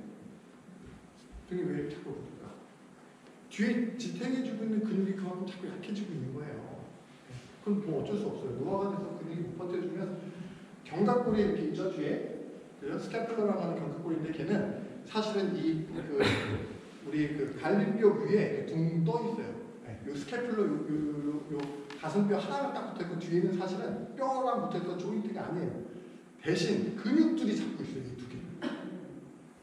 등이 왜 이렇게 자꾸 그럴까? 뒤에 지탱해주고 있는 근육이 그만큼 자꾸 약해지고 있는 거예요. 그럼 뭐 어쩔 수 없어요. 노화가 돼서 근육이 못 버텨주면 경각골이 이렇게 있죠, 뒤에. 그죠? 스캐플러라고 하는 경각골인데 걔는 사실은 우리 그 갈비뼈 위에 둥 떠 있어요. 네. 요 스캐플러 요 가슴뼈 하나가 딱 붙어있고 뒤에는 사실은 뼈랑 붙어있던 조인트가 아니에요. 대신 근육들이 잡고 있어요, 이 두 개.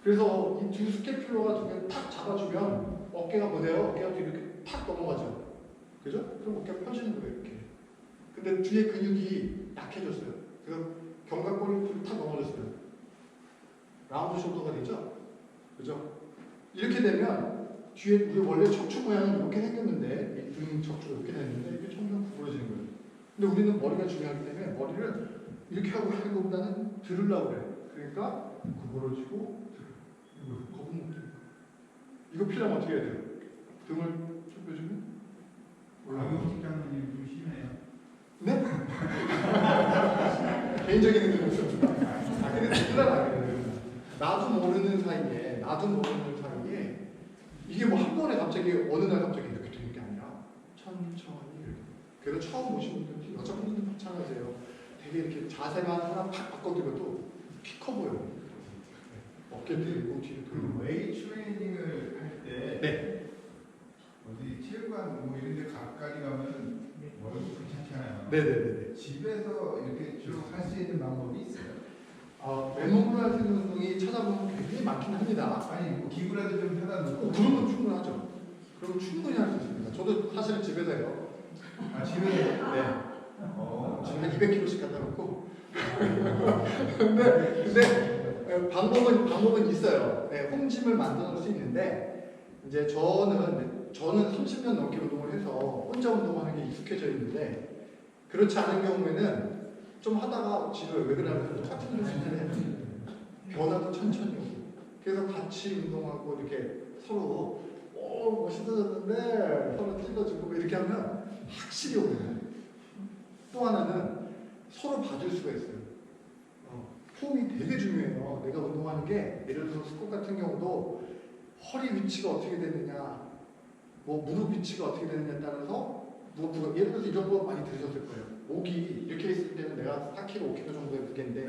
그래서 이 두 스캐플러가 두 개 탁 잡아주면 어깨가 뭐돼요? 어깨가 이렇게 탁 넘어가죠. 그죠? 그럼 어깨가 펴지는 거예요, 이렇게. 근데 뒤에 근육이 약해졌어요. 그래서 견갑골이 탁 넘어졌어요. 라운드 숄더가 되죠? 그죠? 이렇게 되면 뒤에 우리 원래 척추 모양은 이렇게 생겼는데 등 척추가 이렇게 됐는데 이게 점점 구부러지는 거예요. 근데 우리는 머리가 중요하기 때문에 머리를 이렇게 하고 하는 것보다는 들으려고 그래요. 그러니까 구부러지고 이거 거북목들. 이거 필요하면 어떻게 해야 돼요? 등을 쭉 펴주면 강용 직장님 좀 심해요. 네? 개인적인 의견은 없습니다. 근데 특별하게 나도 모르는 사이에 이게 뭐 한 번에 갑자기 어느 날 갑자기 이렇게 되는 게 아니라 천천히 이렇게. 그래서 처음 오신 분들, 여자분들도 마찬가지예요. 되게 이렇게 자세만 하나 팍 바꿔드려도 키 커 보여요. 어깨 들고 뒤로 돌리고. 웨이트 트레이닝을 할 때 네. 어디 체육관 뭐 이런 데 가까이 가면 멀고 괜찮잖아요. 네네네. 집에서 이렇게 쭉 할 수 있는 방법이 있어요. 맨몸으로 할 수 있는 운동이 찾아보면 굉장히 많긴 합니다. 아니 뭐 기구라도 좀 사다 놓고 그런 건 충분하죠. 그럼 충분히 할 수 있습니다. 저도 사실은 집에서 해요. 아 집에서 네. 어, 한 200kg씩 갖다 놓고. 근데 방법은 있어요. 네, 홈짐을 만들어 놓을 수 있는데 이제 저는 30년 넘게 운동을 해서 혼자 운동하는 게 익숙해져 있는데 그렇지 않은 경우에는 좀 하다가 집에 왜 그러냐면 똑같은 운동인데 변화도 천천히 오고 그래서 같이 운동하고 이렇게 서로 멋있어졌는데 서로 찔러주고 이렇게 하면 확실히 오거든요. 또 하나는 서로 봐줄 수가 있어요. 폼이 되게 중요해요. 내가 운동하는 게 예를 들어서 스쿼트 같은 경우도 허리 위치가 어떻게 되느냐 뭐 무릎 위치가 어떻게 되느냐에 따라서 무겁고 예를 들어서 이런 거 많이 들으셨을 거예요. 목이 이렇게 있을 때는 내가 4kg, 5kg 정도의 무게인데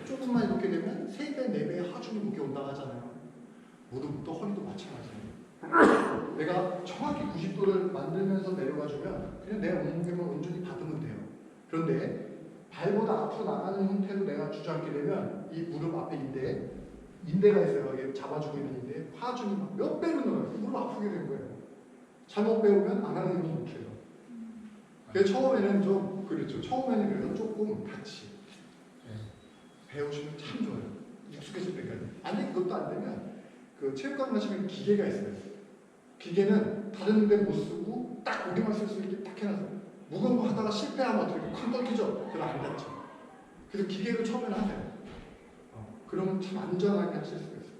조금만 이렇게 되면 3배, 4배의 하중이 무게 온다고 하잖아요. 무릎도 허리도 마찬가지예요. 내가 정확히 90도를 만들면서 내려가주면 그냥 내 몸무게만 온전히 받으면 돼요. 그런데 발보다 앞으로 나가는 형태로 내가 주저앉게 되면 이 무릎 앞에 인대가 있어요. 얘 잡아주고 있는 인대. 하중이 몇 배로 늘어요. 무릎 아프게 된 거예요. 잘못 배우면 안 하는 게 못해요. 그래서 처음에는 좀 그렇죠. 처음에는 그래서 조금 같이 배우시면 참 좋아요. 익숙해질 때까지. 아니 그것도 안 되면 그 체육관 가시면 기계가 있어요. 기계는 다른 데 못 쓰고 딱 거기만 쓸 수 있게 딱 해놨어요. 무거운 거 하다가 실패하면 어떻게 큰 꺾이죠? 그럼 안 닿죠. 그래서 기계를 처음에는 하세요. 그러면 참 안전하게 하실 수가 있어요.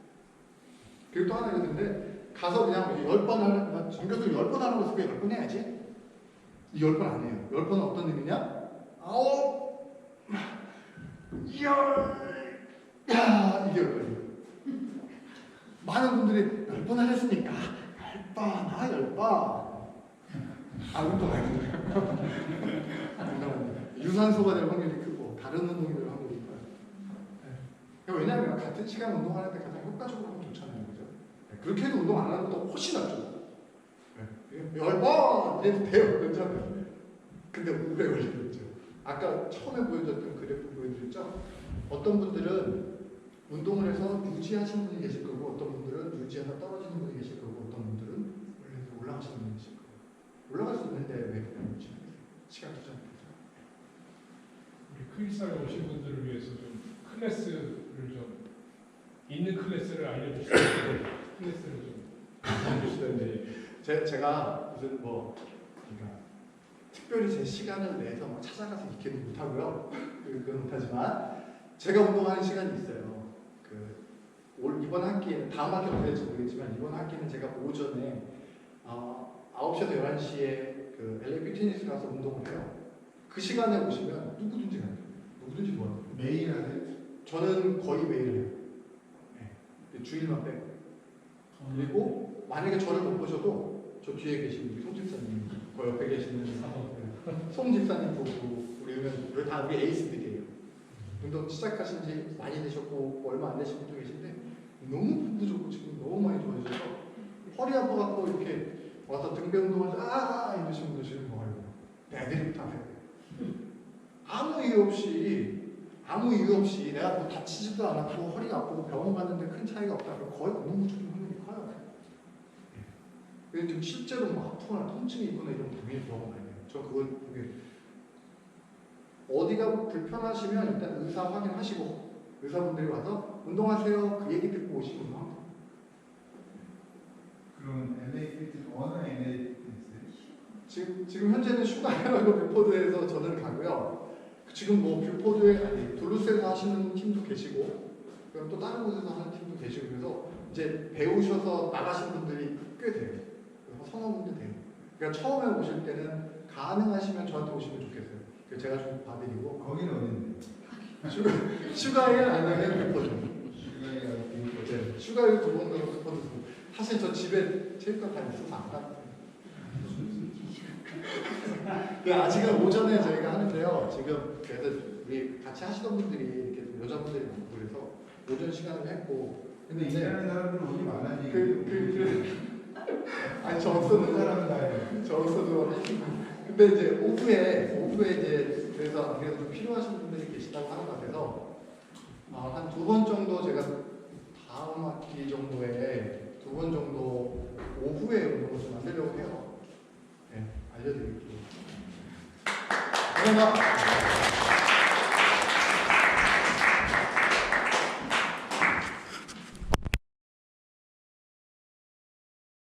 그리고 또 하나 있는데 가서 그냥 10번 하는 정교수 10번 하는 거 속에 10번 해야지. 이 10번 안 해요. 10번은 어떤 의미냐? 9, 10, 이게 10번이에요. 많은 분들이 10번 하셨으니까 10번, 10번. 운동 아닙니다. 유산소가 될 확률이 크고 다른 운동이 될 확률이 커요. 왜냐하면 같은 시간 운동하는데 가장 효과적으로 하면 좋잖아요, 그죠? 그렇게 해도 운동 안 하는 것보다 훨씬 낫죠. 10번 해도 돼요. 괜찮아요. 근데 오래 걸리겠죠. 아까 처음에 보여줬던 그래프 보여드렸죠? 어떤 분들은 운동을 해서 유지하시는 분이 계실 거고 어떤 분들은 유지하다 떨어지는 분이 계실 거고 어떤 분들은 올라가시는 분이 계실 거고 올라갈 수 있는데 왜 그냥 시간 투자합니다. 우리 크리스탈에 오신 분들을 위해서 좀 클래스를 좀 있는 클래스를 알려주시면 클래스를 좀 알려주시는데 제가 무슨 뭐 그러니까 특별히 제 시간을 내서 막 찾아가서 익히는 못하고요. 그건 못하지만 제가 운동하는 시간이 있어요. 이번 학기에는 다음 학기 어떻게 될지 모르겠지만 이번 학기는 제가 오전에 9시에서 11시에 그 LA 피트니스 가서 운동을 해요. 그 시간에 오시면 누구든지 가요. 누구든지 모아요. 매일 하세요? 저는 거의 매일 해요. 네. 주일만 빼고. 그리고 만약에 저를 못 보셔도 저 뒤에 계신 우리 송 집사님, 그 옆에 계시는 송 집사님 보고 우리 다 우리 에이스들이에요. 운동 시작하신 지 많이 되셨고 얼마 안 되신 분도 계신데 너무 부족고 지금 너무 많이 좋아지셔서 허리 아파갖고 이렇게 와서 등배 운동을 이러시는 분들 지금 뭐예요? 애들이부터 해요. 아무 이유 없이 내가 뭐 다치지도 않았고 허리가 아프고 병원 갔는데 큰 차이가 없다. 그럼 거의 운동 부족인 확률이 커요. 근데 지금 실제로 뭐 아프거나 통증이 있거나 이런 당연히 병원 가야 돼요. 저 그걸 보게 어디가 불편하시면 일단 의사 확인하시고 의사분들이 와서 운동하세요 그 얘기 듣고 오시면 운동합니다. 그럼 LA 피트니스 어느 LA 피트니스? 지금 현재는 슈가이라고 뷰포드에서 저는 가고요. 지금 뭐 뷰포드에 둘루스에서 하시는 팀도 계시고 그럼 또 다른 곳에서 하는 팀도 계시고 그래서 이제 배우셔서 나가신 분들이 꽤 돼요. 그래서 서너 군데 돼요. 그러니까 처음에 오실 때는 가능하시면 저한테 오시면 좋겠어요. 제가 좀 봐드리고 거기는 어딘데? 슈가일 아니면 뷰포드. 슈가일 두 번 가고 뷰포드. 사실 저 집에 체육관 다 있어서 안 가요. 아직은 오전에 저희가 하는데요. 지금 그래서 우리 같이 하시던 분들이 이렇게 여자분들이 많고 그래서 오전 시간을 했고 근데 일하는 사람들은 오지 말라는 아니 저 없어도 사람은 다 해요. 저 없어도 하시고 근데 이제 오후에 이제 그래서 좀 필요하신 분들이 계시다고 하는 것 같아서 한 2번 정도 제가 다음 학기 정도에 2번 정도 오후에 운동을 좀 만들려고 해요. 네, 알려드릴게요. 감사합니다.